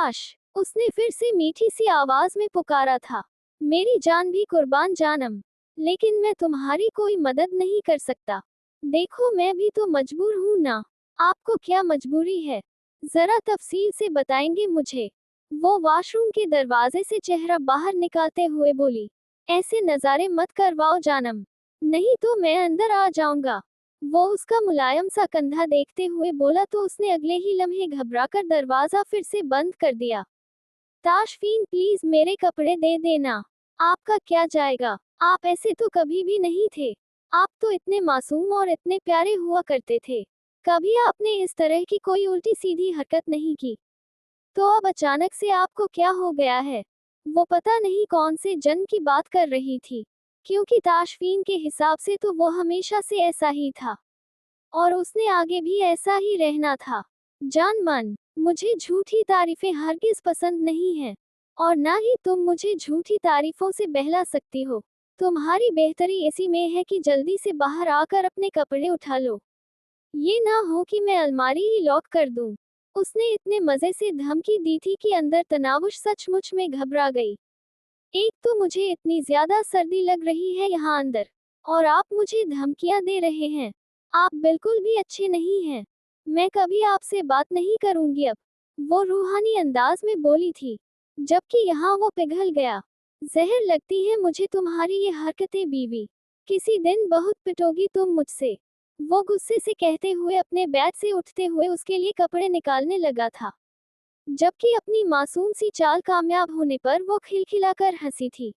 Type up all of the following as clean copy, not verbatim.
ताश, उसने फिर से मीठी सी आवाज में पुकारा था। मेरी जान भी कुर्बान जानम, लेकिन मैं तुम्हारी कोई मदद नहीं कर सकता। देखो मैं भी तो मजबूर हूं ना। आपको क्या मजबूरी है, जरा तफसील से बताएंगे मुझे। वो वॉशरूम के दरवाजे से चेहरा बाहर निकालते हुए बोली। ऐसे नजारे मत करवाओ जानम, नहीं तो मैं अंदर आ जाऊंगा। वो उसका मुलायम सा कंधा देखते हुए बोला तो उसने अगले ही लम्हे घबराकर दरवाजा फिर से बंद कर दिया। ताशफीन प्लीज मेरे कपड़े दे देना, आपका क्या जाएगा, आप ऐसे तो कभी भी नहीं थे। आप तो इतने मासूम और इतने प्यारे हुआ करते थे, कभी आपने इस तरह की कोई उल्टी सीधी हरकत नहीं की। तो अब अचानक से आपको क्या हो गया है। वो पता नहीं कौन से जन्म की बात कर रही थी, क्योंकि ताशफीन के हिसाब से तो वो हमेशा से ऐसा ही था, और उसने आगे भी ऐसा ही रहना था। जान मन, मुझे झूठी तारीफें हरगिज पसंद नहीं है, और ना ही तुम मुझे झूठी तारीफों से बहला सकती हो। तुम्हारी बेहतरी इसी में है कि जल्दी से बाहर आकर अपने कपड़े उठा लो, ये ना हो कि मैं अलमारी ही लॉक कर दूं। उसने इतने मजे से धमकी दी थी कि अंदर तनावुश सचमुच में घबरा गई। एक तो मुझे इतनी ज्यादा सर्दी लग रही है यहाँ अंदर, और आप मुझे धमकियां दे रहे हैं। आप बिल्कुल भी अच्छे नहीं हैं। मैं कभी आपसे बात नहीं करूंगी अब, वो रूहानी अंदाज में बोली थी, जबकि यहाँ वो पिघल गया। जहर लगती है मुझे तुम्हारी ये हरकतें बीवी, किसी दिन बहुत पिटोगी तुम मुझसे। वो गुस्से से कहते हुए अपने बैग से उठते हुए उसके लिए कपड़े निकालने लगा था, जबकि अपनी मासूम सी चाल कामयाब होने पर वो खिलखिलाकर हंसी थी।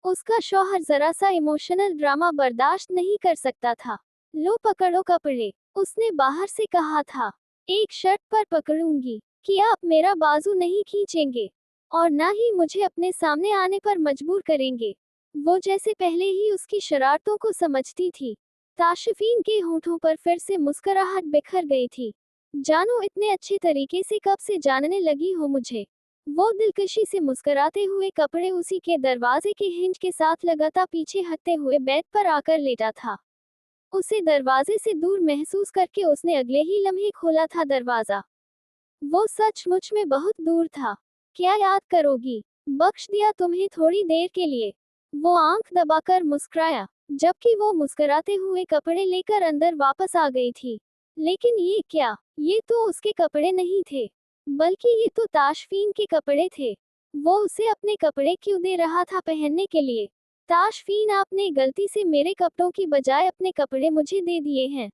उसका शौहर जरा सा इमोशनल ड्रामा बर्दाश्त नहीं कर सकता था। लो पकड़ो कपड़े, उसने बाहर से कहा था। एक शर्त पर पकड़ूंगी कि आप मेरा बाजू नहीं खींचेंगे, और ना ही मुझे अपने सामने आने पर मजबूर करेंगे। वो जैसे पहले ही उसकी शरारतों को समझती थी। ताशफीन के होठों पर फिर से मुस्कुराहट बिखर गई थी। जानो इतने अच्छे तरीके से कब से जानने लगी हो मुझे। वो दिलकशी से मुस्कुराते हुए कपड़े उसी के दरवाजे के हिंज के साथ लगातार पीछे हटते हुए बेड पर आकर लेटा था। उसे दरवाजे से दूर महसूस करके उसने अगले ही लम्हे खोला था दरवाजा। वो सचमुच में बहुत दूर था। क्या याद करोगी, बख्श दिया तुम्हें थोड़ी देर के लिए। वो आंख दबाकर मुस्कुराया, जबकि वो मुस्कुराते हुए कपड़े लेकर अंदर वापस आ गई थी। लेकिन ये क्या, ये तो उसके कपड़े नहीं थे, बल्कि ये तो ताशफीन के कपड़े थे। वो उसे अपने कपड़े क्यों दे रहा था पहनने के लिए। ताशफीन आपने गलती से मेरे कपड़ों की बजाय अपने कपड़े मुझे दे दिए हैं।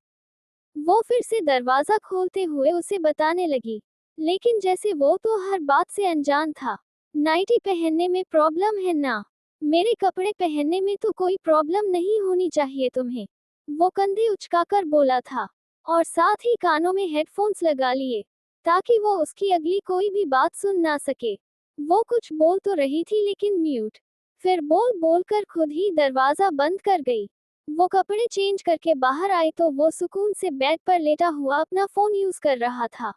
वो फिर से दरवाजा खोलते हुए उसे बताने लगी, लेकिन जैसे वो तो हर बात से अनजान था। नाइटी पहनने में प्रॉब्लम है ना, मेरे कपड़े पहनने में तो कोई प्रॉब्लम नहीं होनी चाहिए तुम्हें। वो कंधे उचकाकर बोला था, और साथ ही कानों में हेडफोन्स लगा लिए, ताकि वो उसकी अगली कोई भी बात सुन ना सके। वो कुछ बोल तो रही थी लेकिन म्यूट, फिर बोल बोल कर खुद ही दरवाजा बंद कर गई। वो कपड़े चेंज करके बाहर आई तो वो सुकून से बेड पर लेटा हुआ अपना फोन यूज कर रहा था।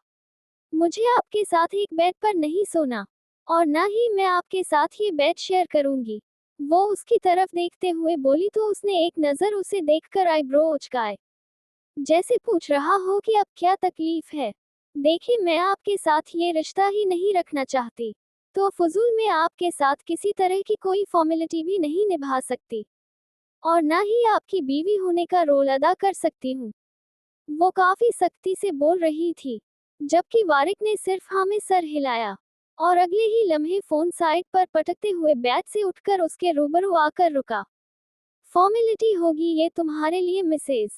मुझे आपके साथ एक बेड पर नहीं सोना, और ना ही मैं आपके साथ ये बेड शेयर करूंगी। वो उसकी तरफ देखते हुए बोली तो उसने एक नजर उसे देखकर आईब्रो उचकाए, जैसे पूछ रहा हो कि अब क्या तकलीफ है। देखिए मैं आपके साथ ये रिश्ता ही नहीं रखना चाहती, तो फजूल में आपके साथ किसी तरह की कोई फॉर्मेलिटी भी नहीं निभा सकती, और ना ही आपकी बीवी होने का रोल अदा कर सकती हूँ। वो काफी सख्ती से बोल रही थी, जबकि वारिक ने सिर्फ हाँ में सर हिलाया, और अगले ही लम्हे फोन साइड पर पटकते हुए बैग से उठकर उसके रूबरू आकर रुका। फॉर्मेलिटी होगी ये तुम्हारे लिए मिसेज,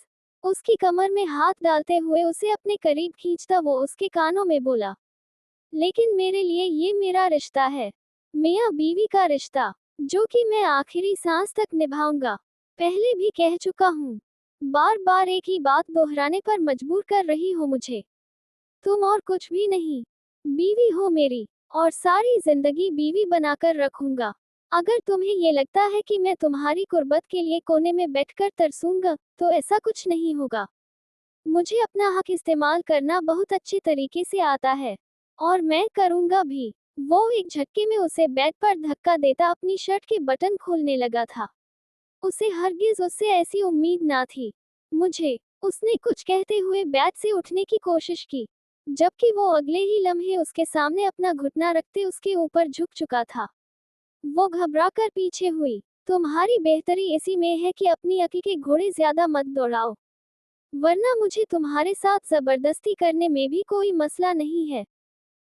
उसकी कमर में हाथ डालते हुए उसे अपने करीब खींचता वो उसके कानों में बोला। लेकिन मेरे लिए ये मेरा रिश्ता है, मियाँ बीवी का रिश्ता, जो कि मैं आखिरी सांस तक निभाऊंगा। पहले भी कह चुका हूँ, बार बार एक ही बात दोहराने पर मजबूर कर रही हो मुझे। तुम और कुछ भी नहीं, बीवी हो मेरी, और सारी जिंदगी बीवी बनाकर रखूंगा। अगर तुम्हें ये लगता है कि मैं तुम्हारी कुर्बत के लिए कोने में बैठकर तरसूंगा, तो ऐसा कुछ नहीं होगा। मुझे अपना हक इस्तेमाल करना बहुत अच्छे तरीके से आता है, और मैं करूंगा भी। वो एक झटके में उसे बेड पर धक्का देता अपनी शर्ट के बटन खोलने लगा था। उसे हरगिज उससे ऐसी उम्मीद ना थी। मुझे, उसने कुछ कहते हुए बेड से उठने की कोशिश की, जबकि वो अगले ही लम्हे उसके सामने अपना घुटना रखते उसके ऊपर झुक चुका था। वो घबराकर पीछे हुई। तुम्हारी बेहतरी इसी में है कि अपनी अक्ल के घोड़े ज्यादा मत दौड़ाओ, वरना मुझे तुम्हारे साथ जबरदस्ती करने में भी कोई मसला नहीं है।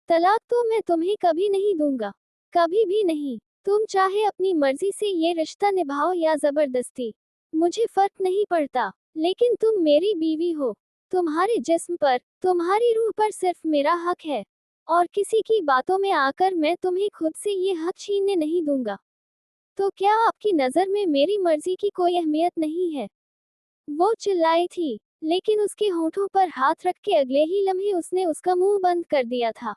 तलाक तो मैं तुम्हें कभी नहीं दूंगा, कभी भी नहीं। तुम चाहे अपनी मर्जी से ये रिश्ता निभाओ या जबरदस्ती, मुझे फर्क नहीं पड़ता, लेकिन तुम मेरी बीवी हो। तुम्हारे जिस्म पर, तुम्हारी रूह पर सिर्फ मेरा हक है, और किसी की बातों में आकर मैं तुम्हें खुद से ये हक छीनने नहीं दूंगा। तो क्या आपकी नज़र में मेरी मर्जी की कोई अहमियत नहीं है? वो चिल्लाई थी, लेकिन उसके होठों पर हाथ रख के अगले ही लम्हे उसने उसका मुंह बंद कर दिया था।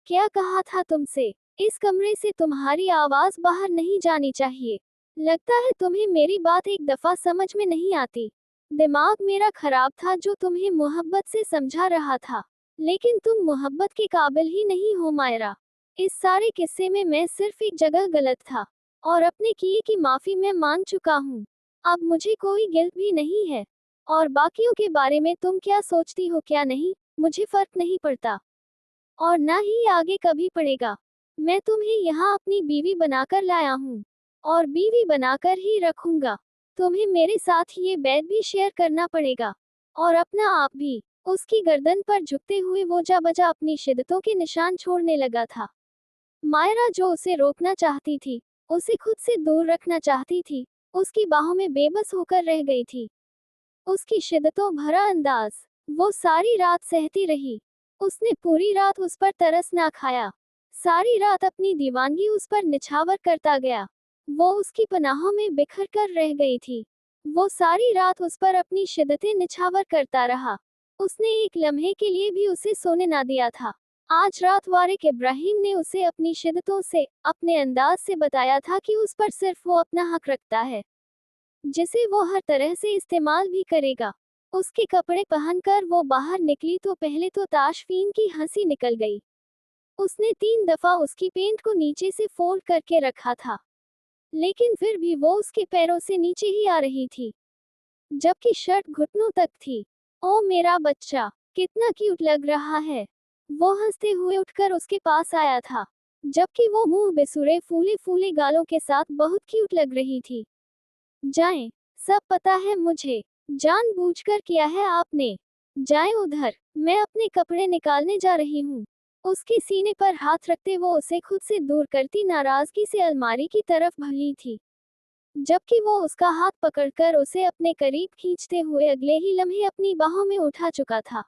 क्या कहा था तुमसे? इस कमरे से तुम्हारी आवाज बाहर नहीं जानी चाहिए। लगता है तुम्हें मेरी बात एक दफा समझ में नहीं आती। दिमाग मेरा खराब था जो तुम्हें मोहब्बत से समझा रहा था, लेकिन तुम मोहब्बत के काबिल ही नहीं हो मायरा। इस सारे किस्से में मैं सिर्फ एक जगह गलत था, और अपने किए की माफी मैं मांग चुका हूँ। अब मुझे कोई गिल्ट भी नहीं है, और बाकियों के बारे में तुम क्या सोचती हो क्या नहीं, मुझे फर्क नहीं पड़ता, और ना ही आगे कभी पड़ेगा। मैं तुम्हें यहाँ अपनी बीवी बनाकर लाया हूँ, और बीवी बनाकर ही रखूंगा। तुम्हें मेरे साथ ये बेड भी शेयर करना पड़ेगा, और अपना आप भी। उसकी गर्दन पर झुकते हुए वो जा बजा अपनी शिद्दतों के निशान छोड़ने लगा था। मायरा जो उसे रोकना चाहती थी, उसे खुद से दूर रखना चाहती थी, उसकी बाहों में बेबस होकर रह गई थी। उसकी शिद्दतों भरा अंदाज वो सारी रात सहती रही। उसने पूरी रात उस पर तरस ना खाया, सारी रात अपनी दीवानगी उस पर निछावर करता गया। वो उसकी पनाहों में बिखर कर रह गई थी। वो सारी रात उस पर अपनी शिद्दतें निछावर करता रहा। उसने एक लम्हे के लिए भी उसे सोने ना दिया था। आज रात वारिक इब्राहिम ने उसे अपनी शिद्दतों से, अपने अंदाज से बताया था कि उस पर सिर्फ वो अपना हक रखता है, जिसे वो हर तरह से इस्तेमाल भी करेगा। उसके कपड़े पहनकर वो बाहर निकली तो पहले तो ताशफीन की हंसी निकल गई। उसने 3 दफा उसकी पेंट को नीचे से फोल्ड करके रखा था, लेकिन फिर भी वो उसके पैरों से नीचे ही आ रही थी, जबकि शर्ट घुटनों तक थी। ओ मेरा बच्चा, कितना क्यूट लग रहा है। वो हंसते हुए उठकर उसके पास आया था, जबकि वो मुंह बेसुरे फूले फूले गालों के साथ बहुत क्यूट लग रही थी। जाएं, सब पता है मुझे, जानबूझकर किया है आपने। जाएं उधर, मैं अपने कपड़े निकालने जा रही हूँ। उसके सीने पर हाथ रखते वो उसे खुद से दूर करती नाराजगी से अलमारी की तरफ भगी थी, जबकि वो उसका हाथ पकड़कर उसे अपने करीब खींचते हुए अगले ही लम्हे अपनी बाहों में उठा चुका था।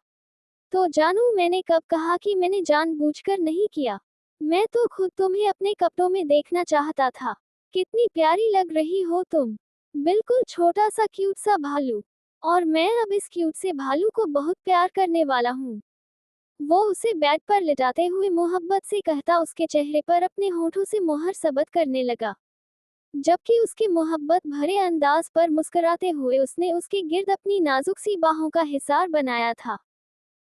तो जानू, मैंने कब कहा कि मैंने जानबूझकर नहीं किया? मैं तो खुद तुम्हें अपने कपड़ों में देखना चाहता था। कितनी प्यारी लग रही हो तुम, बिल्कुल छोटा सा क्यूट सा भालू। और मैं अब इस क्यूट से भालू को बहुत प्यार करने वाला हूँ। वो उसे बेड पर लिटाते हुए मोहब्बत से कहता उसके चेहरे पर अपने होठों से मोहर सबत करने लगा, जबकि उसके मोहब्बत भरे अंदाज पर मुस्कुराते हुए उसने उसके गिर्द अपनी नाजुक सी बाहों का हिसार बनाया था,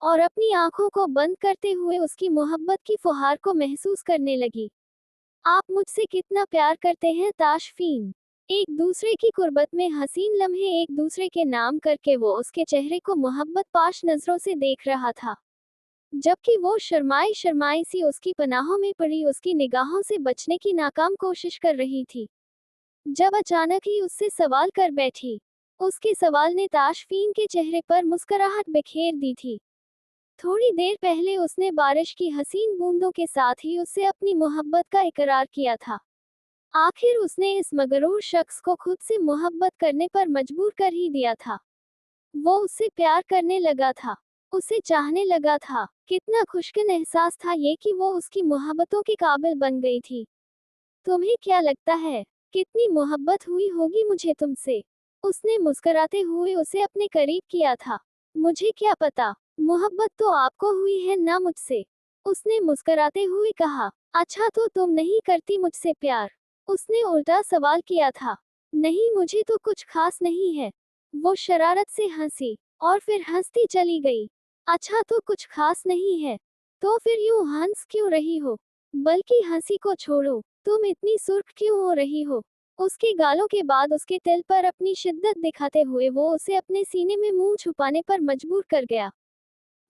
और अपनी आंखों को बंद करते हुए उसकी मोहब्बत की फुहार को महसूस करने लगी। आप मुझसे कितना प्यार करते हैं ताशफीन। एक दूसरे की कुर्बत में हसीन लम्हे एक दूसरे के नाम करके वो उसके चेहरे को मोहब्बत पाश नजरों से देख रहा था, जबकि वो शर्माई शर्माई सी उसकी पनाहों में पड़ी उसकी निगाहों से बचने की नाकाम कोशिश कर रही थी, जब अचानक ही उससे सवाल कर बैठी। उसके सवाल ने ताशफीन के चेहरे पर मुस्कुराहट बिखेर दी थी। थोड़ी देर पहले उसने बारिश की हसीन बूंदों के साथ ही उससे अपनी मोहब्बत का इकरार किया था। आखिर उसने इस मगरूर शख्स को खुद से मोहब्बत करने पर मजबूर कर ही दिया था। वो उससे प्यार करने लगा था, उसे चाहने लगा था। कितना खुशकिन एहसास था ये कि वो उसकी मोहब्बतों के काबिल बन गई थी। तुम्हें क्या लगता है, कितनी मोहब्बत हुई होगी मुझे तुमसे? उसने मुस्कुराते हुए उसे अपने करीब किया था। मुझे क्या पता, मोहब्बत तो आपको हुई है ना मुझसे, उसने मुस्कुराते हुए कहा। अच्छा, तो तुम नहीं करती मुझसे प्यार? उसने उल्टा सवाल किया था। नहीं, मुझे तो कुछ खास नहीं है। वो शरारत से हंसी, और फिर हंसती चली गई। अच्छा, तो कुछ खास नहीं है, तो फिर यूं हंस क्यों रही हो? बल्कि हंसी को छोड़ो, तुम इतनी सुर्ख क्यों हो रही हो? उसके गालों के बाद उसके तिल पर अपनी शिद्दत दिखाते हुए वो उसे अपने सीने में मुंह छुपाने पर मजबूर कर गया।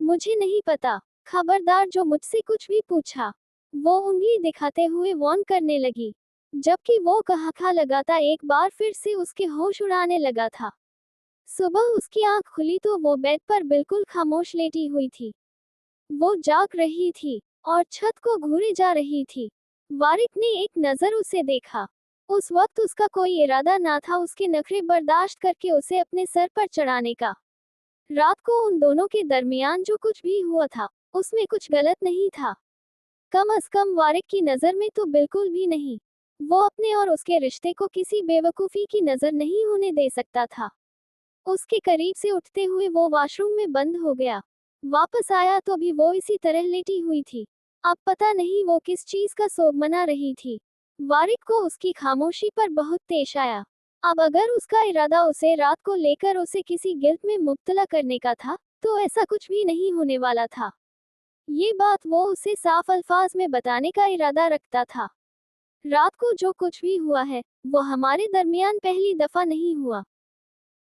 मुझे नहीं पता। खबरदार जो मुझसे कुछ भी पूछा। वो उंगली दिखाते हुए वार्न करने लगी, जबकि वो कहा लगाता एक बार फिर से उसके होश उड़ाने लगा था। सुबह उसकी आंख खुली तो वो बेड पर बिल्कुल खामोश लेटी हुई थी। वो जाग रही थी और छत को घूरे जा रही थी। वारिक ने एक नजर उसे देखा। उस वक्त उसका कोई इरादा ना था उसके नखरे बर्दाश्त करके उसे अपने सर पर चढ़ाने का। रात को उन दोनों के दरमियान जो कुछ भी हुआ था, उसमें कुछ गलत नहीं था। कम अज कम वारिक की नजर में तो बिल्कुल भी नहीं। वो अपने और उसके रिश्ते को किसी बेवकूफी की नजर नहीं होने दे सकता था। उसके करीब से उठते हुए वो वॉशरूम में बंद हो गया। वापस आया तो भी वो इसी तरह लेटी हुई थी। अब पता नहीं वो किस चीज का सोग मना रही थी। वारिक को उसकी खामोशी पर बहुत तेश आया। अब अगर उसका इरादा उसे रात को लेकर उसे किसी गिल्ट में मुब्तला करने का था, तो ऐसा कुछ भी नहीं होने वाला था। ये बात वो उसे साफ अल्फाज में बताने का इरादा रखता था। रात को जो कुछ भी हुआ है, वो हमारे दरमियान पहली दफा नहीं हुआ।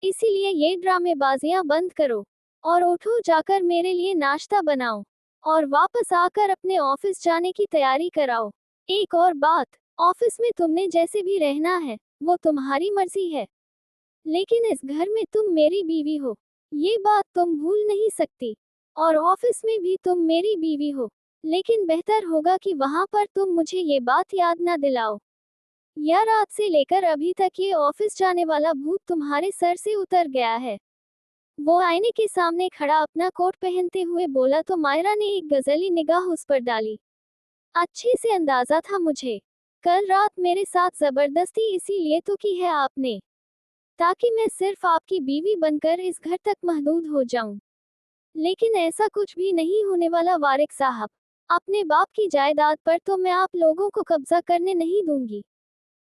इसीलिए ये ड्रामेबाजियां बंद करो और उठो, जाकर मेरे लिए नाश्ता बनाओ और वापस आकर अपने ऑफिस जाने की तैयारी कराओ। एक और बात, ऑफिस में तुमने जैसे भी रहना है, वो तुम्हारी मर्जी है, लेकिन इस घर में तुम मेरी बीवी हो, ये बात तुम भूल नहीं सकती। और ऑफिस में भी तुम मेरी बीवी हो, लेकिन बेहतर होगा कि वहां पर तुम मुझे ये बात याद ना दिलाओ, या रात से लेकर अभी तक ये ऑफिस जाने वाला भूत तुम्हारे सर से उतर गया है। वो आईने के सामने खड़ा अपना कोट पहनते हुए बोला तो मायरा ने एक गजली निगाह उस पर डाली। अच्छे से अंदाजा था मुझे, कल रात मेरे साथ जबरदस्ती इसीलिए तो की है आपने, ताकि मैं सिर्फ आपकी बीवी बनकर इस घर तक महदूद हो जाऊं। लेकिन ऐसा कुछ भी नहीं होने वाला वारिक साहब। अपने बाप की जायदाद पर तो मैं आप लोगों को कब्जा करने नहीं दूंगी।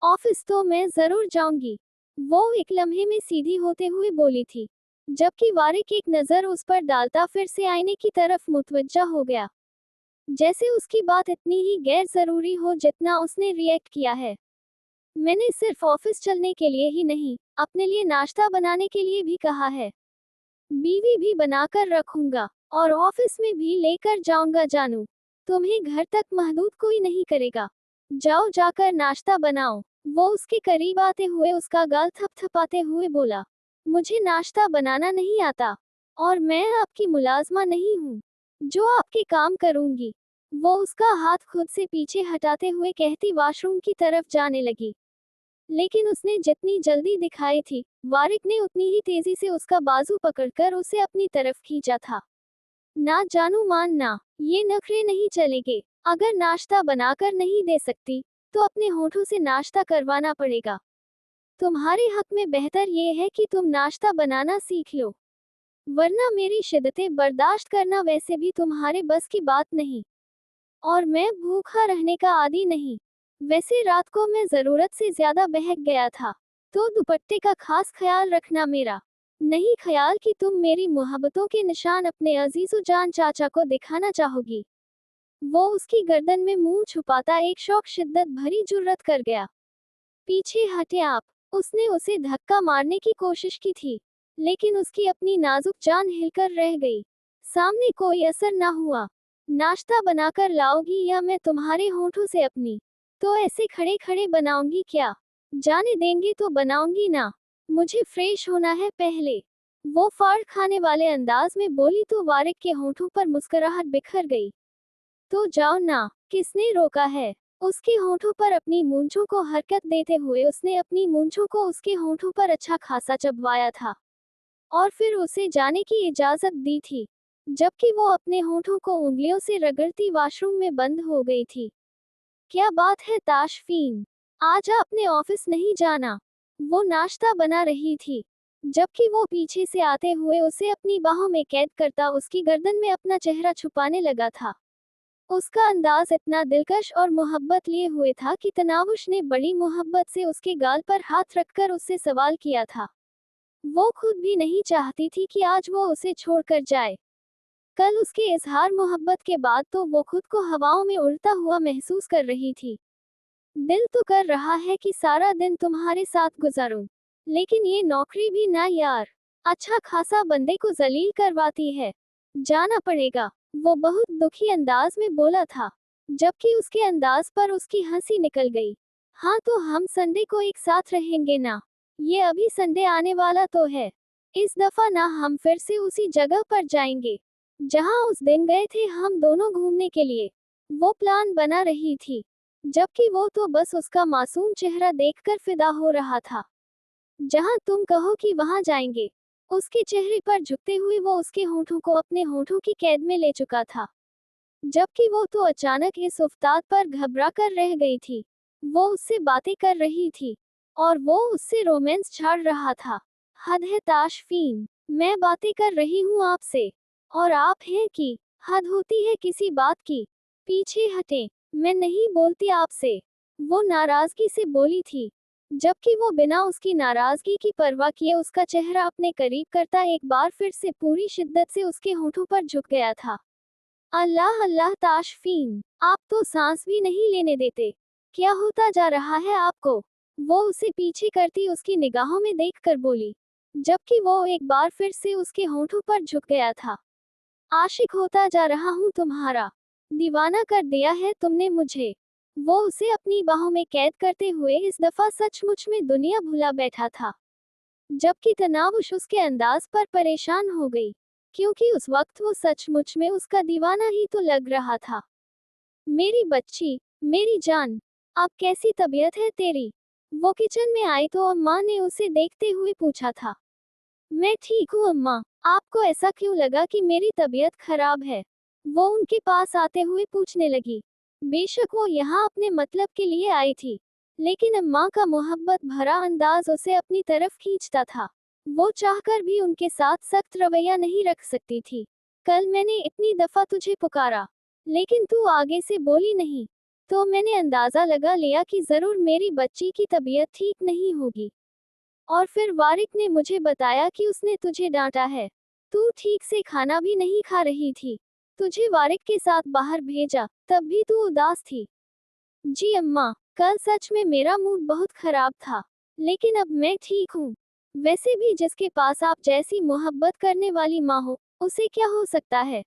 ऑफिस तो मैं जरूर जाऊंगी। वो एक लम्हे में सीधी होते हुए बोली थी, जबकि वारिक एक नजर उस पर डालता फिर से आईने की तरफ मुतवज्जा हो गया, जैसे उसकी बात इतनी ही गैर जरूरी हो जितना उसने रिएक्ट किया है। मैंने सिर्फ ऑफिस चलने के लिए ही नहीं, अपने लिए नाश्ता बनाने के लिए भी कहा है। बीवी भी बनाकर रखूंगा और ऑफिस में भी लेकर जाऊंगा जानू। तुम्हें घर तक महदूद कोई नहीं करेगा। जाओ जाकर नाश्ता बनाओ। वो उसके करीब आते हुए उसका गाल थपथपाते हुए बोला, मुझे नाश्ता बनाना नहीं आता और मैं आपकी मुलाजमा नहीं हूँ जो आपके काम करूंगी। वो उसका हाथ खुद से पीछे हटाते हुए कहती वॉशरूम की तरफ जाने लगी। लेकिन उसने जितनी जल्दी दिखाई थी, वारिक ने उतनी ही तेजी से उसका बाजू पकड़कर उसे अपनी तरफ खींचा था। ना जानू मानना, ये नखरे नहीं चलेंगे। अगर नाश्ता बनाकर नहीं दे सकती, तो अपने होठों से नाश्ता करवाना पड़ेगा। तुम्हारे हक में बेहतर ये है कि तुम नाश्ता बनाना सीख लो, वरना मेरी शिद्दतें बर्दाश्त करना वैसे भी तुम्हारे बस की बात नहीं। और मैं भूखा रहने का आदी नहीं। वैसे रात को मैं जरूरत से ज्यादा बहक गया था, तो दुपट्टे का खास ख्याल रखना मेरा। नहीं ख्याल कि तुम मेरी मोहब्बतों के निशान अपने अजीजो जान चाचा को दिखाना चाहोगी। वो उसकी गर्दन में मुंह छुपाता एक शौक शिद्दत भरी जुर्रत कर गया। पीछे हटे आप। उसने उसे धक्का मारने की कोशिश की थी, लेकिन उसकी अपनी नाजुक जान हिलकर रह गई। सामने कोई असर ना हुआ। नाश्ता बनाकर लाओगी या मैं तुम्हारे होठों से अपनी तो ऐसे खड़े खड़े बनाऊंगी क्या? जाने देंगे तो बनाऊंगी ना। मुझे फ्रेश होना है पहले। वो फाड़ खाने वाले अंदाज में बोली तो वारिक के होठों पर मुस्कुराहट बिखर गई। तो जाओ ना, किसने रोका है? उसके होठों पर अपनी मूंछों को हरकत देते हुए उसने अपनी मूंछों को उसके होठों पर अच्छा खासा चबवाया था और फिर उसे जाने की इजाजत दी थी, जबकि वो अपने होठों को उंगलियों से रगड़ती वॉशरूम में बंद हो गई थी। क्या बात है ताशफीन, आज आपने ऑफिस नहीं जाना? वो नाश्ता बना रही थी, जबकि वो पीछे से आते हुए उसे अपनी बाहों में कैद करता उसकी गर्दन में अपना चेहरा छुपाने लगा था। उसका अंदाज इतना दिलकश और मोहब्बत लिए हुए था कि तनावुश ने बड़ी मोहब्बत से उसके गाल पर हाथ रखकर उससे सवाल किया था। वो खुद भी नहीं चाहती थी कि आज वो उसे छोड़कर जाए। कल उसके इजहार मोहब्बत के बाद तो वो खुद को हवाओं में उड़ता हुआ महसूस कर रही थी। दिल तो कर रहा है कि सारा दिन तुम्हारे साथ गुजारूं, लेकिन ये नौकरी भी ना यार, अच्छा खासा बंदे को जलील करवाती है। जाना पड़ेगा, वो बहुत दुखी अंदाज में बोला था, जबकि उसके अंदाज पर उसकी हंसी निकल गई। हाँ तो हम संडे को एक साथ रहेंगे ना? ये अभी संडे आने वाला तो है। इस दफा ना हम फिर से उसी जगह पर जाएंगे जहां उस दिन गए थे हम दोनों घूमने के लिए। वो प्लान बना रही थी, जबकि वो तो बस उसका मासूम चेहरा देखकर फिदा हो रहा था। जहां तुम कहो कि वहां जाएंगे। उसके चेहरे पर झुकते हुए वो उसके होठों को अपने होठों की कैद में ले चुका था, जबकि वो तो अचानक इस उफ्ताद पर घबरा कर रह गई थी। वो उससे बातें कर रही थी और वो उससे रोमांस छाड़ रहा था। हद है ताशफीन, मैं बातें कर रही हूँ आपसे और आप हैं कि हद होती है किसी बात की। पीछे हटें, मैं नहीं बोलती आपसे। वो नाराजगी से बोली थी, जबकि वो बिना उसकी नाराजगी की परवाह किए उसका चेहरा अपने करीब करता एक बार फिर से पूरी शिद्दत से उसके होठों पर झुक गया था। अल्लाह अल्लाह ताशफीन, आप तो सांस भी नहीं लेने देते। क्या होता जा रहा है आपको? वो उसे पीछे करती उसकी निगाहों में देखकर बोली, जबकि वो एक बार फिर से उसके होठों पर झुक गया था। आशिक होता जा रहा हूँ तुम्हारा, दीवाना कर दिया है तुमने मुझे। वो उसे अपनी बाहों में कैद करते हुए इस दफा सचमुच में दुनिया भुला बैठा था, जबकि तनावुश उसके अंदाज पर परेशान हो गई, क्योंकि उस वक्त वो सचमुच में उसका दीवाना ही तो लग रहा था। मेरी बच्ची, मेरी जान, अब कैसी तबीयत है तेरी? वो किचन में आई तो अम्मा ने उसे देखते हुए पूछा था। मैं ठीक हूँ अम्मा, आपको ऐसा क्यों लगा कि मेरी तबीयत खराब है? वो उनके पास आते हुए पूछने लगी। बेशक वो यहाँ अपने मतलब के लिए आई थी, लेकिन अम्मा का मोहब्बत भरा अंदाज उसे अपनी तरफ खींचता था। वो चाहकर भी उनके साथ सख्त रवैया नहीं रख सकती थी। कल मैंने इतनी दफा तुझे पुकारा, लेकिन तू आगे से बोली नहीं, तो मैंने अंदाजा लगा लिया कि जरूर मेरी बच्ची की तबीयत ठीक नहीं होगी। और फिर वारिक ने मुझे बताया कि उसने तुझे डांटा है। तू ठीक से खाना भी नहीं खा रही थी। तुझे वारिक के साथ बाहर भेजा, तब भी तू उदास थी। जी अम्मा, कल सच में मेरा मूड बहुत खराब था, लेकिन अब मैं ठीक हूँ। वैसे भी जिसके पास आप जैसी मोहब्बत करने वाली माँ हो, उसे क्या हो सकता है।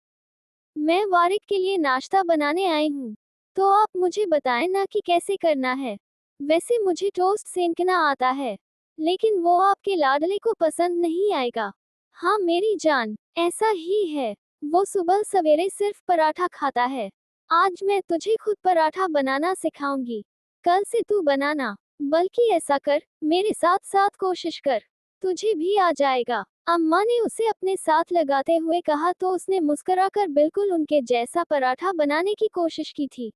मैं वारिक के लिए नाश्ता बनाने आई हूँ, तो आप मुझे बताएं ना कि कैसे करना है। वैसे मुझे टोस्ट सेंकना आता है, लेकिन वो आपके लाडले को पसंद नहीं आएगा। हाँ मेरी जान, ऐसा ही है। वो सुबह सवेरे सिर्फ पराठा खाता है। आज मैं तुझे खुद पराठा बनाना सिखाऊंगी। कल से तू बनाना, बल्कि ऐसा कर, मेरे साथ साथ कोशिश कर, तुझे भी आ जाएगा। अम्मा ने उसे अपने साथ लगाते हुए कहा तो उसने मुस्कुराकर बिल्कुल उनके जैसा पराठा बनाने की कोशिश की थी।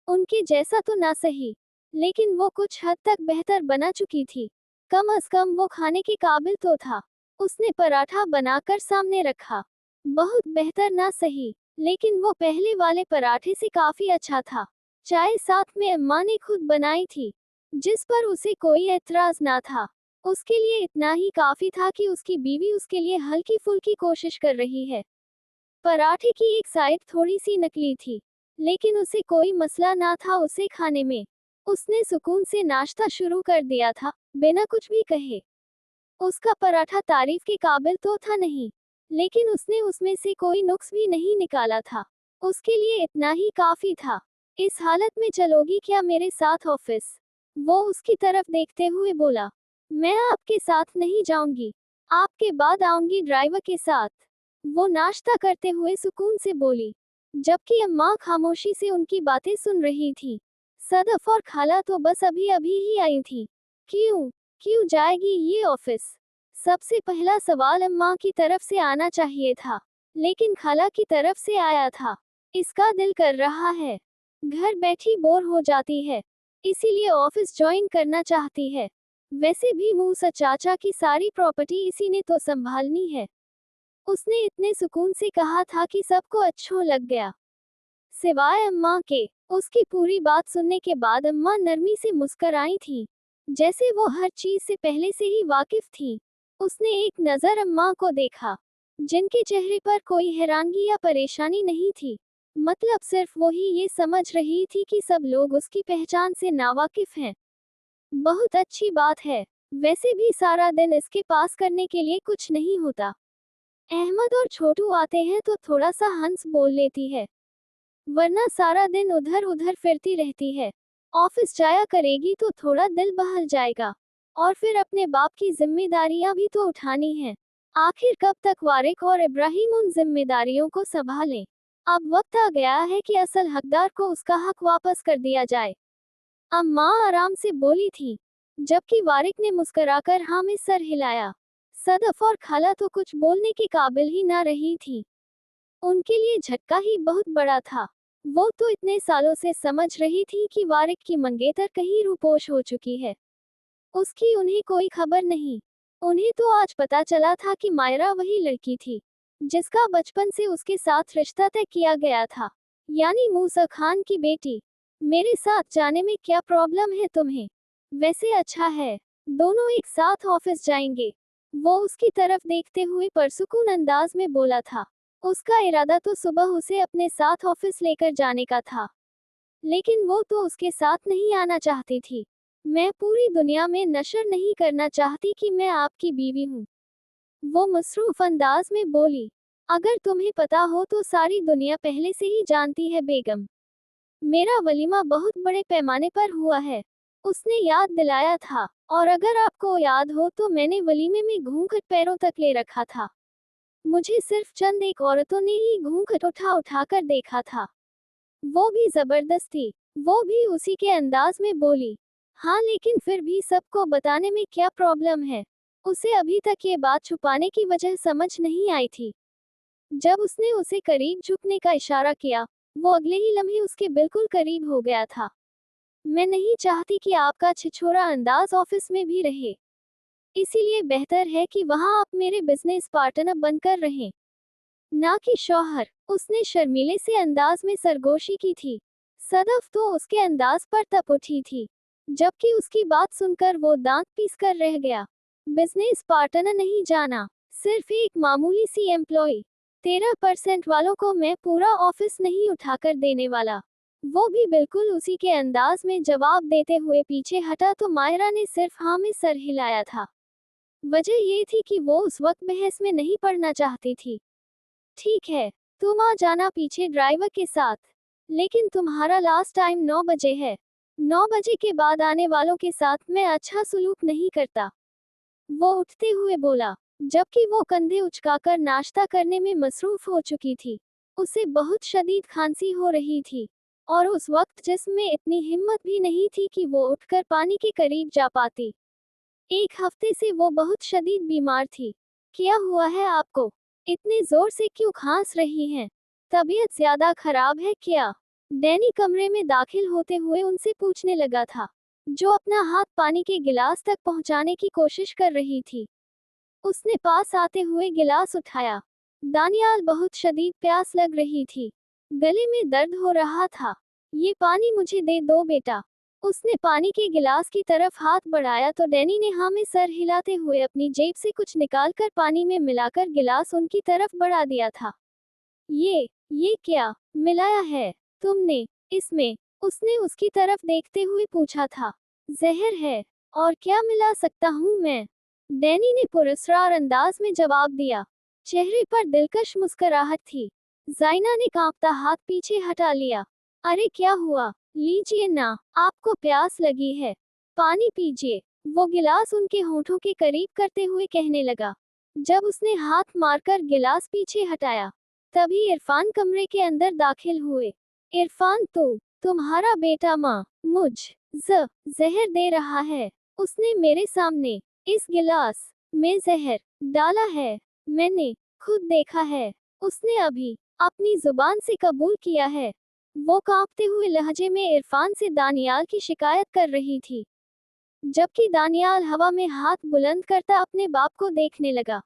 उनके जैसा तो ना सही, लेकिन वो कुछ हद तक बेहतर बना चुकी थी। कम अज कम वो खाने के काबिल तो था। उसने पराठा बनाकर सामने रखा। बहुत बेहतर ना सही, लेकिन वो पहले वाले पराठे से काफी अच्छा था। चाय साथ में अम्मा ने खुद बनाई थी, जिस पर उसे कोई एतराज ना था। उसके लिए इतना ही काफी था कि उसकी बीवी उसके लिए हल्की फुल्की कोशिश कर रही है। पराठे की एक साइड थोड़ी सी नकली थी, लेकिन उसे कोई मसला ना था उसे खाने में। उसने सुकून से नाश्ता शुरू कर दिया था, बिना कुछ भी कहे। उसका पराठा तारीफ के काबिल तो था नहीं, लेकिन उसने उसमें से कोई नुक्स भी नहीं निकाला था। उसके लिए इतना ही काफी था। इस हालत में चलोगी क्या मेरे साथ ऑफिस? वो उसकी तरफ देखते हुए बोला। मैं आपके साथ नहीं जाऊंगी, आपके बाद आऊंगी ड्राइवर के साथ। वो नाश्ता करते हुए सुकून से बोली, जबकि अम्मा खामोशी से उनकी बातें सुन रही थी। सदफ और खाला तो बस अभी अभी ही आई थी। क्यों क्यों जाएगी ये ऑफिस? सबसे पहला सवाल अम्मा की तरफ से आना चाहिए था, लेकिन खाला की तरफ से आया था। इसका दिल कर रहा है, घर बैठी बोर हो जाती है, इसीलिए ऑफिस ज्वाइन करना चाहती है। वैसे भी मूसा चाचा की सारी प्रॉपर्टी इसी ने तो संभालनी है। उसने इतने सुकून से कहा था कि सबको अच्छा लग गया, सिवाय अम्मा के। उसकी पूरी बात सुनने के बाद अम्मा नरमी से मुस्कुराई थी, जैसे वो हर चीज से पहले से ही वाकिफ थी। उसने एक नजर अम्मा को देखा, जिनके चेहरे पर कोई हैरानगी या परेशानी नहीं थी। मतलब सिर्फ वो ही ये समझ रही थी कि सब लोग उसकी पहचान से नावाकिफ हैं। बहुत अच्छी बात है। वैसे भी सारा दिन इसके पास करने के लिए कुछ नहीं होता। अहमद और छोटू आते हैं तो थोड़ा सा हंस बोल लेती है, वरना सारा दिन उधर उधर फिरती रहती है। ऑफिस जाया करेगी तो थोड़ा दिल बहल जाएगा। और फिर अपने बाप की जिम्मेदारियां भी तो उठानी है। आखिर कब तक वारिक और इब्राहिम उन जिम्मेदारियों को संभालें? अब वक्त आ गया है कि असल हकदार को उसका हक वापस कर दिया जाए। अम्मा आराम से बोली थी, जबकि वारिक ने मुस्कुराकर हाँ में सर हिलाया। सदफ और खाला तो कुछ बोलने के काबिल ही ना रही थी। उनके लिए झटका ही बहुत बड़ा था। वो तो इतने सालों से समझ रही थी कि वारिक की मंगेतर कहीं रूपोश हो चुकी है। उसकी उन्हें कोई खबर नहीं। उन्हें तो आज पता चला था कि मायरा वही लड़की थी जिसका बचपन से उसके साथ रिश्ता तय किया गया था, यानी मूसा खान की बेटी। मेरे साथ जाने में क्या प्रॉब्लम है तुम्हें? वैसे अच्छा है, दोनों एक साथ ऑफिस जाएंगे। वो उसकी तरफ देखते हुए परसुकून अंदाज में बोला था। उसका इरादा तो सुबह उसे अपने साथ ऑफिस लेकर जाने का था, लेकिन वो तो उसके साथ नहीं आना चाहती थी। मैं पूरी दुनिया में नशर नहीं करना चाहती कि मैं आपकी बीवी हूँ, वो मसरूफ अंदाज में बोली। अगर तुम्हें पता हो तो सारी दुनिया पहले से ही जानती है बेगम। मेरा वलीमा बहुत बड़े पैमाने पर हुआ है, उसने याद दिलाया था। और अगर आपको याद हो तो मैंने वलीमे में घूंघट पैरों तक ले रखा था। मुझे सिर्फ चंद एक औरतों ने ही घूंघट उठा उठा कर देखा था, वो भी जबरदस्ती। वो भी उसी के अंदाज में बोली, हाँ लेकिन फिर भी सबको बताने में क्या प्रॉब्लम है? उसे अभी तक ये बात छुपाने की वजह समझ नहीं आई थी। जब उसने उसे करीब झुकने का इशारा किया, वो अगले ही लम्हे उसके बिल्कुल करीब हो गया था। मैं नहीं चाहती कि आपका छिछोरा अंदाज ऑफिस में भी रहे, इसीलिए बेहतर है कि वहां आप मेरे बिजनेस पार्टनर बनकर रहें, ना कि शौहर। उसने शर्मीले से अंदाज में सरगोशी की थी। सदफ तो उसके अंदाज पर तप उठी थी, जबकि उसकी बात सुनकर वो दांत पीस कर रह गया। बिजनेस पार्टनर नहीं जाना, सिर्फ एक मामूली सी एम्प्लॉय। 13% वालों को मैं पूरा ऑफिस नहीं उठाकर देने वाला। वो भी बिल्कुल उसी के अंदाज में जवाब देते हुए पीछे हटा तो मायरा ने सिर्फ हाँ में सर हिलाया था। वजह ये थी कि वो उस वक्त बहस में नहीं पड़ना चाहती थी। ठीक है, तुम आ जाना पीछे ड्राइवर के साथ, लेकिन तुम्हारा लास्ट टाइम 9 बजे है। 9 बजे के बाद आने वालों के साथ मैं अच्छा सलूक नहीं करता, वो उठते हुए बोला, जबकि वो कंधे उचकाकर नाश्ता करने में मसरूफ हो चुकी थी। उसे बहुत शदीद खांसी हो रही थी, और उस वक्त जिस्म में इतनी हिम्मत भी नहीं थी कि वो उठकर पानी के करीब जा पाती। एक हफ्ते से वो बहुत शदीद बीमार थी। क्या हुआ है आपको? इतने जोर से क्यों खांस रही हैं? तबीयत ज्यादा खराब है क्या? डैनी कमरे में दाखिल होते हुए उनसे पूछने लगा था, जो अपना हाथ पानी के गिलास तक पहुंचाने की कोशिश कर रही थी। उसने पास आते हुए गिलास उठाया। दानियाल बहुत शदीद प्यास लग रही थी, गले में दर्द हो रहा था। ये पानी मुझे दे दो बेटा। उसने पानी के गिलास की तरफ हाथ बढ़ाया तो डैनी ने हाँ में सर हिलाते हुए अपनी जेब से कुछ निकालकर पानी में मिलाकर गिलास उनकी तरफ बढ़ा दिया था। ये क्या मिलाया है तुमने इसमें? उसने उसकी तरफ देखते हुए पूछा था। जहर है, और क्या मिला सकता हूँ मैं? डैनी ने पुरस्कार अंदाज में जवाब दिया। चेहरे पर दिलकश मुस्कुराहट थी। जाइना ने कांपता हाथ पीछे हटा लिया। अरे क्या हुआ? लीजिए ना, आपको प्यास लगी है, पानी पीजिए, वो गिलास उनके होठों के करीब करते हुए कहने लगा। जब उसने हाथ मारकर गिलास पीछे हटाया, तभी इरफान कमरे के अंदर दाखिल हुए। इरफान, तो तुम्हारा बेटा माँ मुझ जहर दे रहा है। उसने मेरे सामने इस गिलास में जहर डाला है, मैंने खुद देखा है। उसने अभी अपनी जुबान से कबूल किया है। वो कांपते हुए लहजे में इरफान से दानियाल की शिकायत कर रही थी, जबकि दानियाल हवा में हाथ बुलंद करता अपने बाप को देखने लगा,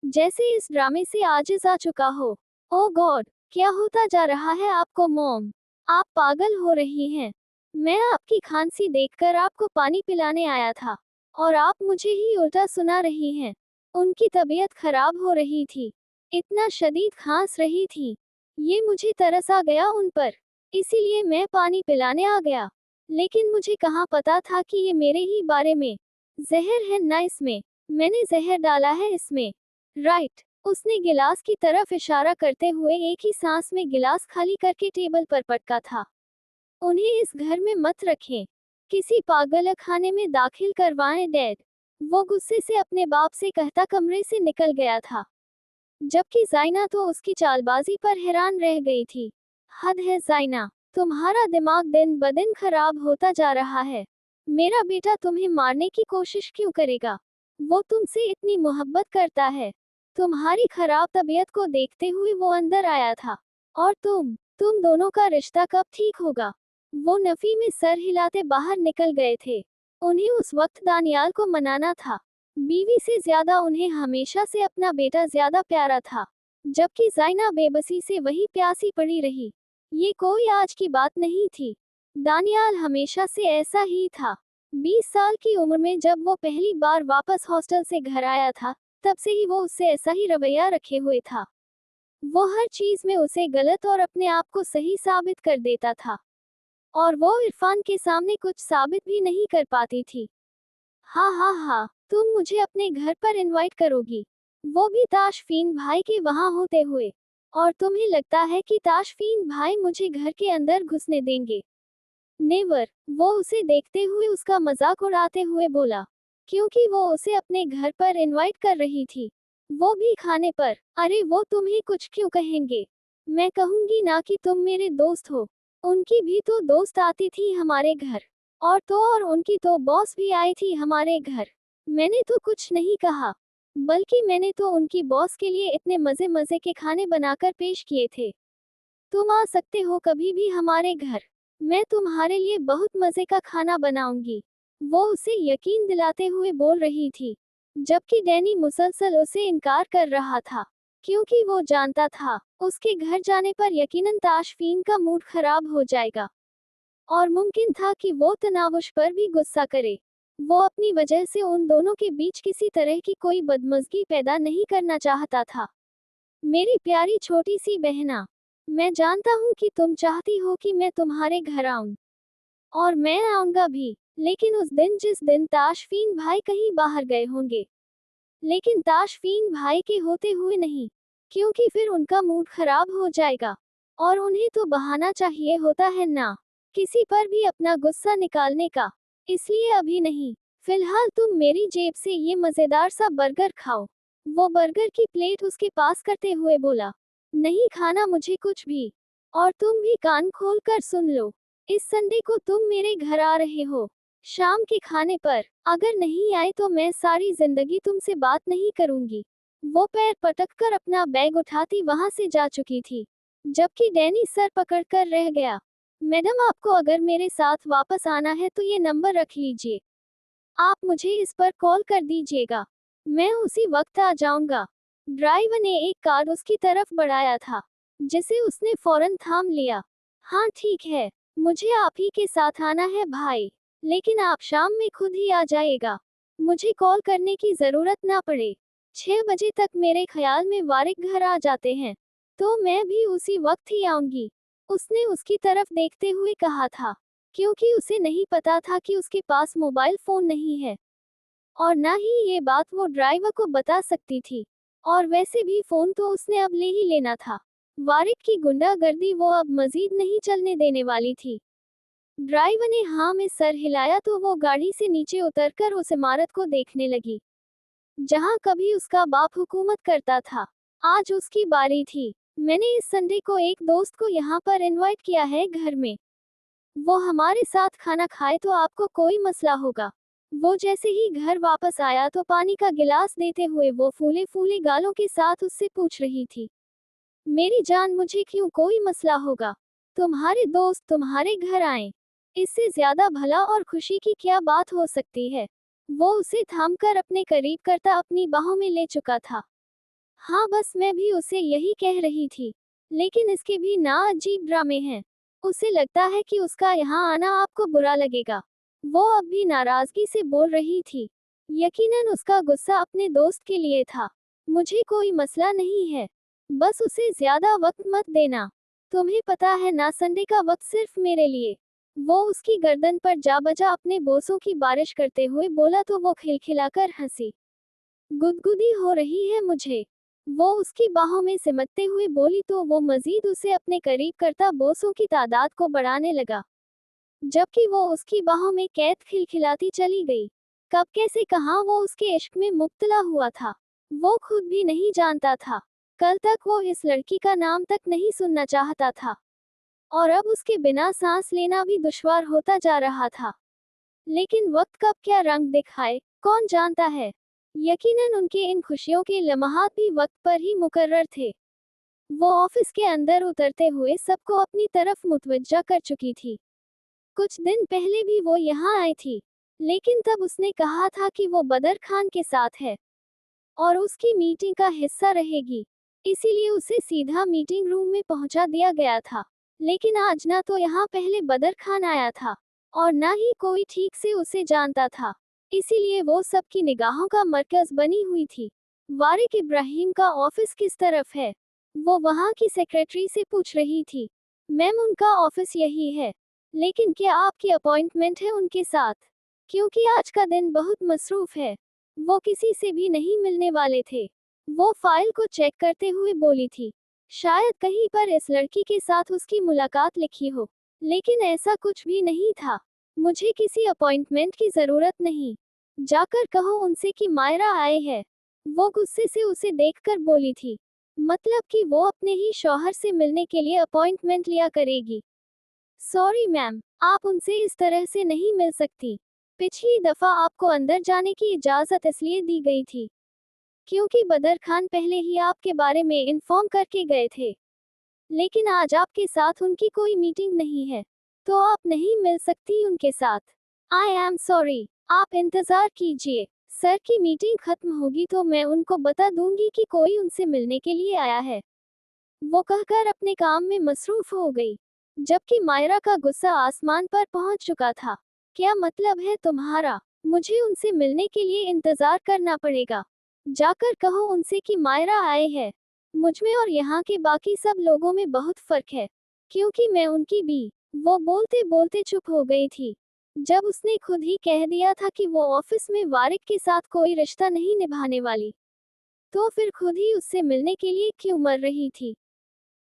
जैसे इस ड्रामे से आजिज आ चुका हो। ओ गॉड, क्या होता जा रहा है आपको मॉम? आप पागल हो रही हैं। मैं आपकी खांसी देखकर आपको पानी पिलाने आया था, और आप मुझे ही उल्टा सुना रही हैं। उनकी तबीयत खराब हो रही थी, इतना शदीद खांस रही थी। ये मुझे तरस आ गया उन पर, इसीलिए मैं पानी पिलाने आ गया। लेकिन मुझे कहाँ पता था कि ये मेरे ही बारे में जहर है ना इसमें। मैंने जहर डाला है इसमें। राइट, उसने गिलास की तरफ इशारा करते हुए एक ही सांस में गिलास खाली करके टेबल पर पटका था। उन्हें इस घर में मत रखें। किसी पागल खाने में दाखिल करवाएं डैड। वो गुस्से से अपने बाप से कहता कमरे से निकल गया था, जबकि जाइना तो उसकी चालबाजी पर हैरान रह गई थी। हद है जाइना, तुम्हारा दिमाग दिन ब दिन खराब होता जा रहा है। मेरा बेटा तुम्हें मारने की कोशिश क्यों करेगा? वो तुमसे इतनी मोहब्बत करता है। तुम्हारी खराब तबीयत को देखते हुए वो अंदर आया था। और तुम दोनों का रिश्ता कब ठीक होगा? वो नफी में सर हिलाते बाहर निकल गए थे। उन्हें उस वक्त दानियाल को मनाना था। बीवी से ज्यादा उन्हें हमेशा से अपना बेटा ज्यादा प्यारा था, जबकि जाइना बेबसी से वही प्यासी पड़ी रही। ये कोई आज की बात नहीं थी। दानियाल हमेशा से ऐसा ही था। 20 साल की उम्र में जब वो पहली बार वापस हॉस्टल से घर आया था, तब से ही वो उससे ऐसा ही रवैया रखे हुए था। वो हर चीज में उसे गलत और अपने आप को सही साबित कर देता था, और वो इरफान के सामने कुछ साबित भी नहीं कर पाती थी। हाँ हाँ हाँ, तुम मुझे अपने घर पर इनवाइट करोगी, वो भी ताशफीन भाई के वहां होते हुए। और तुम्हें लगता है कि ताशफीन भाई मुझे घर के अंदर घुसने देंगे? नेवर। वो उसे देखते हुए उसका मजाक उड़ाते हुए बोला, क्योंकि वो उसे अपने घर पर इनवाइट कर रही थी, वो भी खाने पर। अरे वो तुम्हें कुछ क्यों कहेंगे? मैं कहूंगी ना कि तुम मेरे दोस्त हो। उनकी भी तो दोस्त आती थी हमारे घर, और उनकी तो बॉस भी आई थी हमारे घर। मैंने तो कुछ नहीं कहा, बल्कि मैंने तो उनकी बॉस के लिए इतने मजे मजे के खाने बनाकर पेश किए थे। तुम आ सकते हो कभी भी हमारे घर, मैं तुम्हारे लिए बहुत मजे का खाना बनाऊंगी। वो उसे यकीन दिलाते हुए बोल रही थी, जबकि डैनी मुसलसल उसे इनकार कर रहा था, क्योंकि वो जानता था उसके घर जाने पर यकीनन ताशफीन का मूड खराब हो जाएगा, और मुमकिन था कि वो तनावुश पर भी गुस्सा करे। वो अपनी वजह से उन दोनों के बीच किसी तरह की कोई बदमज़गी पैदा नहीं करना चाहता था। मेरी प्यारी छोटी सी बहना, मैं जानता हूँ कि तुम चाहती हो कि मैं तुम्हारे घर आऊं, और मैं आऊंगा भी, लेकिन उस दिन जिस दिन ताशफीन भाई कहीं बाहर गए होंगे। लेकिन ताशफीन भाई के होते हुए नहीं, क्योंकि फिर उनका मूड खराब हो जाएगा, और उन्हें तो बहाना चाहिए होता है ना, किसी पर भी अपना गुस्सा निकालने का। इसलिए अभी नहीं, फिलहाल तुम मेरी जेब से ये मजेदार सा बर्गर खाओ। वो बर्गर की प्लेट उसके पास करते हुए बोला, नहीं खाना मुझे कुछ भी। और तुम भी कान खोल कर सुन लो, इस संडे को तुम मेरे घर आ रहे हो, शाम के खाने पर। अगर नहीं आए तो मैं सारी जिंदगी तुमसे बात नहीं करूंगी। वो पैर पटक कर अपना बैग उठाती वहां से जा चुकी थी, जबकि डैनी सर पकड़कर रह गया। मैडम, आपको अगर मेरे साथ वापस आना है तो ये नंबर रख लीजिए, आप मुझे इस पर कॉल कर दीजिएगा, मैं उसी वक्त आ जाऊंगा। ड्राइवर ने एक कार्ड उसकी तरफ बढ़ाया था, जिसे उसने फौरन थाम लिया। हाँ ठीक है, मुझे आप ही के साथ आना है भाई, लेकिन आप शाम में खुद ही आ जाइएगा, मुझे कॉल करने की जरूरत ना पड़े। 6 बजे तक मेरे ख्याल में वारिक घर आ जाते हैं, तो मैं भी उसी वक्त ही आऊंगी, उसने उसकी तरफ देखते हुए कहा था, क्योंकि उसे नहीं पता था कि उसके पास मोबाइल फोन नहीं है, और ना ही ये बात वो ड्राइवर को बता सकती थी, और वैसे भी फोन तो उसने अब ले ही लेना था। वारिक की गुंडागर्दी वो अब मजीद नहीं चलने देने वाली थी। ड्राइवर ने हाँ में सर हिलाया तो वो गाड़ी से नीचे उतरकर उस इमारत को देखने लगी, जहाँ कभी उसका बाप हुकूमत करता था। आज उसकी बारी थी। मैंने इस संडे को एक दोस्त को यहाँ पर इनवाइट किया है घर में, वो हमारे साथ खाना खाए तो आपको कोई मसला होगा? वो जैसे ही घर वापस आया तो पानी का गिलास देते हुए वो फूले फूले गालों के साथ उससे पूछ रही थी, मेरी जान मुझे क्यों कोई मसला होगा? तुम्हारे दोस्त तुम्हारे घर आए, इससे ज्यादा भला और खुशी की क्या बात हो सकती है? वो उसे थामकर अपने करीब करता अपनी बाहों में ले चुका था। हाँ बस मैं भी उसे यही कह रही थी, लेकिन इसके भी ना अजीब ड्रामे हैं। उसे लगता है कि उसका यहाँ आना आपको बुरा लगेगा। वो अब भी नाराजगी से बोल रही थी। यकीनन उसका गुस्सा अपने दोस्त के लिए था। मुझे कोई मसला नहीं है, बस उसे ज्यादा वक्त मत देना। तुम्हें पता है ना, संडे का वक्त सिर्फ मेरे लिए। वो उसकी गर्दन पर जा बजा अपने बोसों की बारिश करते हुए बोला तो वो खिलखिलाकर हंसी। गुदगुदी हो रही है मुझे। वो उसकी बाहों में सिमटते हुए बोली तो वो मजीद उसे अपने करीब करता बोसों की तादाद को बढ़ाने लगा, जबकि वो उसकी बाहों में कैद खिलखिलाती चली गई। कब कैसे कहाँ वो उसके इश्क में मुब्तला हुआ था, वो खुद भी नहीं जानता था। कल तक वो इस लड़की का नाम तक नहीं सुनना चाहता था, और अब उसके बिना सांस लेना भी दुश्वार होता जा रहा था। लेकिन वक्त कब क्या रंग दिखाए, कौन जानता है। यकीनन उनके इन खुशियों के लम्हात भी वक्त पर ही मुकर्रर थे। वो ऑफिस के अंदर उतरते हुए सबको अपनी तरफ मुतवज्जा कर चुकी थी। कुछ दिन पहले भी वो यहाँ आई थी, लेकिन तब उसने कहा था कि वो बदर खान के साथ है और उसकी मीटिंग का हिस्सा रहेगी, इसीलिए उसे सीधा मीटिंग रूम में पहुंचा दिया गया था। लेकिन आज ना तो यहाँ पहले बदर खान आया था और ना ही कोई ठीक से उसे जानता था, इसीलिए वो सबकी निगाहों का मरकज बनी हुई थी। वारिक इब्राहिम का ऑफिस किस तरफ है, वो वहाँ की सेक्रेटरी से पूछ रही थी। मैम, उनका ऑफिस यही है, लेकिन क्या आपकी अपॉइंटमेंट है उनके साथ? क्योंकि आज का दिन बहुत मसरूफ है। वो किसी से भी नहीं मिलने वाले थे। वो फाइल को चेक करते हुए बोली थी। शायद कहीं पर इस लड़की के साथ उसकी मुलाकात लिखी हो, लेकिन ऐसा कुछ भी नहीं था। मुझे किसी अपॉइंटमेंट की जरूरत नहीं, जाकर कहो उनसे कि मायरा आए है। वो गुस्से से उसे देखकर बोली थी, मतलब कि वो अपने ही शौहर से मिलने के लिए अपॉइंटमेंट लिया करेगी। सॉरी मैम, आप उनसे इस तरह से नहीं मिल सकती। पिछली दफा आपको अंदर जाने की इजाजत इसलिए दी गई थी क्योंकि बदर खान पहले ही आपके बारे में इन्फॉर्म करके गए थे, लेकिन आज आपके साथ उनकी कोई मीटिंग नहीं है, तो आप नहीं मिल सकती उनके साथ। आई एम सॉरी, आप इंतजार कीजिए। सर की मीटिंग खत्म होगी तो मैं उनको बता दूंगी कि कोई उनसे मिलने के लिए आया है। वो कहकर अपने काम में मसरूफ हो गई, जबकि मायरा का गुस्सा आसमान पर पहुंच चुका था। क्या मतलब है तुम्हारा? मुझे उनसे मिलने के लिए इंतजार करना पड़ेगा। जाकर कहो उनसे कि मायरा आए है। मुझमें और यहाँ के बाकी सब लोगों में बहुत फर्क है, क्योंकि मैं उनकी भी। वो बोलते बोलते चुप हो गई थी। जब उसने खुद ही कह दिया था कि वो ऑफिस में वारिक के साथ कोई रिश्ता नहीं निभाने वाली, तो फिर खुद ही उससे मिलने के लिए क्यों मर रही थी।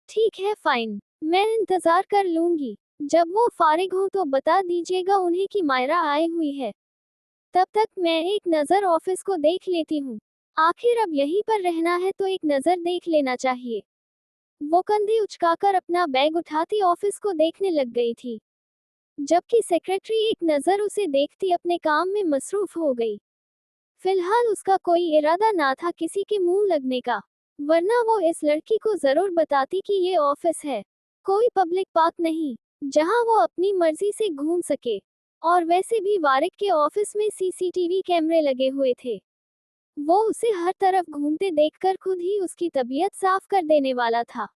ठीक है, फाइन, मैं इंतजार कर लूंगी। जब वो फारिग हो तो बता दीजिएगा उन्हें कि मायरा आई हुई है। तब तक मैं एक नज़र ऑफिस को देख लेती हूँ। आखिर अब यहीं पर रहना है तो एक नज़र देख लेना चाहिए। वो कंधे उचकाकर अपना बैग उठाती ऑफिस को देखने लग गई थी, जबकि सेक्रेटरी एक नज़र उसे देखती अपने काम में मसरूफ हो गई। फिलहाल उसका कोई इरादा ना था किसी के मुंह लगने का, वरना वो इस लड़की को जरूर बताती कि ये ऑफिस है, कोई पब्लिक पार्क नहीं, जहां वो अपनी मर्जी से घूम सके। और वैसे भी वारिक के ऑफिस में सीसीटीवी कैमरे लगे हुए थे। वो उसे हर तरफ घूमते देखकर खुद ही उसकी तबीयत साफ कर देने वाला था।